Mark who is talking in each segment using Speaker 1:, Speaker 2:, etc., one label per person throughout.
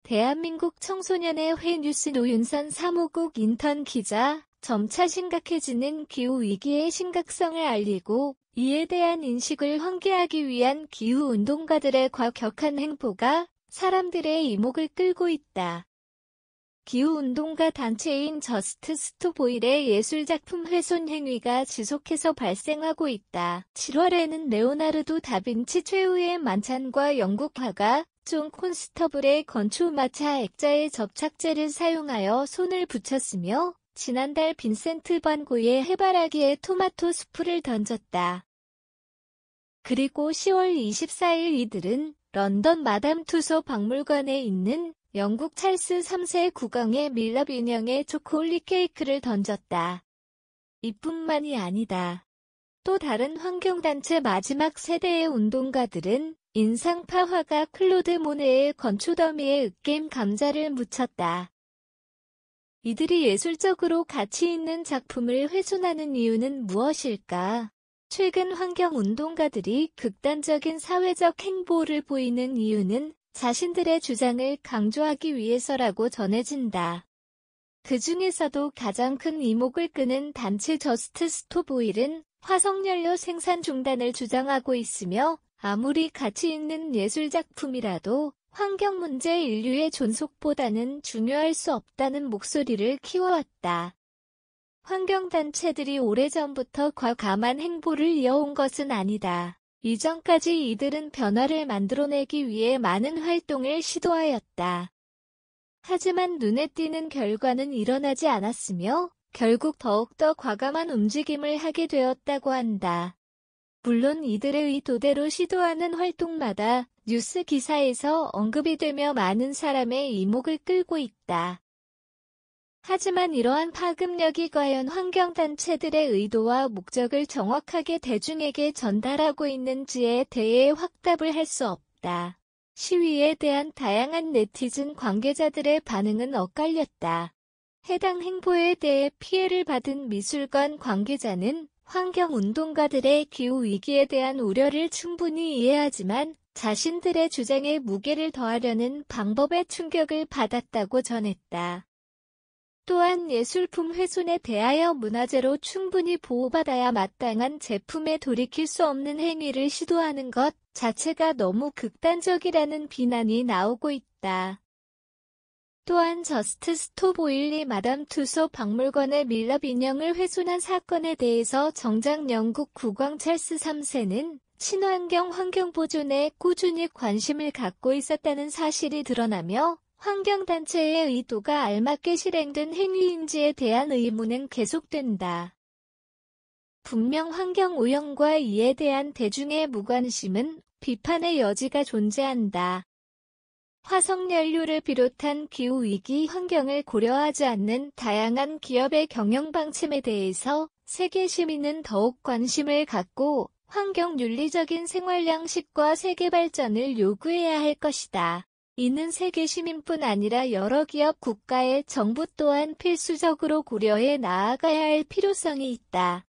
Speaker 1: 대한민국 청소년의 회 뉴스 노윤선 사무국 인턴 기자, 점차 심각해지는 기후위기의 심각성을 알리고 이에 대한 인식을 환기하기 위한 기후운동가들의 과격한 행보가 사람들의 이목을 끌고 있다. 기후운동가 단체인 저스트 스톱 오일의 예술작품 훼손 행위가 지속해서 발생하고 있다. 7월에는 레오나르도 다빈치 최후의 만찬과 영국 화가 존 콘스터블의 건축마차 액자에 접착제를 사용하여 손을 붙였으며 지난달 빈센트 반 고의 해바라기에 토마토 수프를 던졌다. 그리고 10월 24일 이들은 런던 마담 투소 박물관에 있는 영국 찰스 3세 국왕의 밀랍 인형에 초콜릿 케이크를 던졌다. 이뿐만이 아니다. 또 다른 환경단체 마지막 세대의 운동가들은 인상파 화가 클로드 모네의 건초더미에 으깬 감자를 묻혔다. 이들이 예술적으로 가치 있는 작품을 훼손하는 이유는 무엇일까? 최근 환경운동가들이 극단적인 사회적 행보를 보이는 이유는 자신들의 주장을 강조하기 위해서라고 전해진다. 그 중에서도 가장 큰 이목을 끄는 단체 저스트 스톱 오일은 화석연료 생산 중단을 주장하고 있으며 아무리 가치 있는 예술작품이라도 환경 문제 인류의 존속보다는 중요할 수 없다는 목소리를 키워왔다. 환경단체들이 오래전부터 과감한 행보를 이어온 것은 아니다. 이전까지 이들은 변화를 만들어내기 위해 많은 활동을 시도하였다. 하지만 눈에 띄는 결과는 일어나지 않았으며 결국 더욱더 과감한 움직임을 하게 되었다고 한다. 물론 이들의 의도대로 시도하는 활동마다 뉴스 기사에서 언급이 되며 많은 사람의 이목을 끌고 있다. 하지만 이러한 파급력이 과연 환경단체들의 의도와 목적을 정확하게 대중에게 전달하고 있는지에 대해 확답을 할 수 없다. 시위에 대한 다양한 네티즌 관계자들의 반응은 엇갈렸다. 해당 행보에 대해 피해를 받은 미술관 관계자는 환경운동가들의 기후위기에 대한 우려를 충분히 이해하지만 자신들의 주장에 무게를 더하려는 방법에 충격을 받았다고 전했다. 또한 예술품 훼손에 대하여 문화재로 충분히 보호받아야 마땅한 제품에 돌이킬 수 없는 행위를 시도하는 것 자체가 너무 극단적이라는 비난이 나오고 있다. 또한 저스트 스톱 오일리 마담 투소 박물관의 밀랍 인형을 훼손한 사건에 대해서 정작 영국 국왕 찰스 3세는 친환경 환경 보존에 꾸준히 관심을 갖고 있었다는 사실이 드러나며 환경단체의 의도가 알맞게 실행된 행위인지에 대한 의문은 계속된다. 분명 환경오염과 이에 대한 대중의 무관심은 비판의 여지가 존재한다. 화석연료를 비롯한 기후위기 환경을 고려하지 않는 다양한 기업의 경영 방침에 대해서 세계 시민은 더욱 관심을 갖고 환경윤리적인 생활 양식과 세계 발전을 요구해야 할 것이다. 이는 세계 시민뿐 아니라 여러 기업, 국가의 정부 또한 필수적으로 고려해 나아가야 할 필요성이 있다.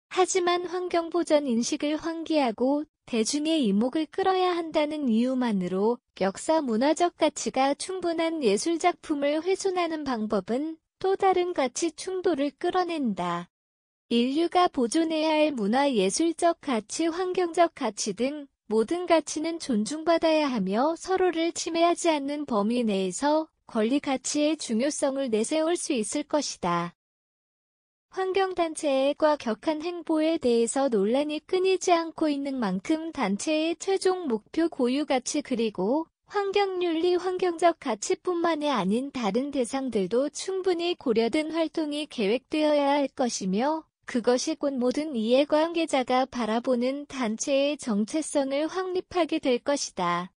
Speaker 1: 하지만 환경보전 인식을 환기하고 대중의 이목을 끌어야 한다는 이유만으로 역사 문화적 가치가 충분한 예술작품을 훼손하는 방법은 또 다른 가치 충돌을 끌어낸다. 인류가 보존해야 할 문화 예술적 가치, 환경적 가치 등 모든 가치는 존중받아야 하며 서로를 침해하지 않는 범위 내에서 권리 가치의 중요성을 내세울 수 있을 것이다. 환경단체의 과격한 행보에 대해서 논란이 끊이지 않고 있는 만큼 단체의 최종 목표 고유가치 그리고 환경윤리 환경적 가치뿐만이 아닌 다른 대상들도 충분히 고려된 활동이 계획되어야 할 것이며 그것이 곧 모든 이해관계자가 바라보는 단체의 정체성을 확립하게 될 것이다.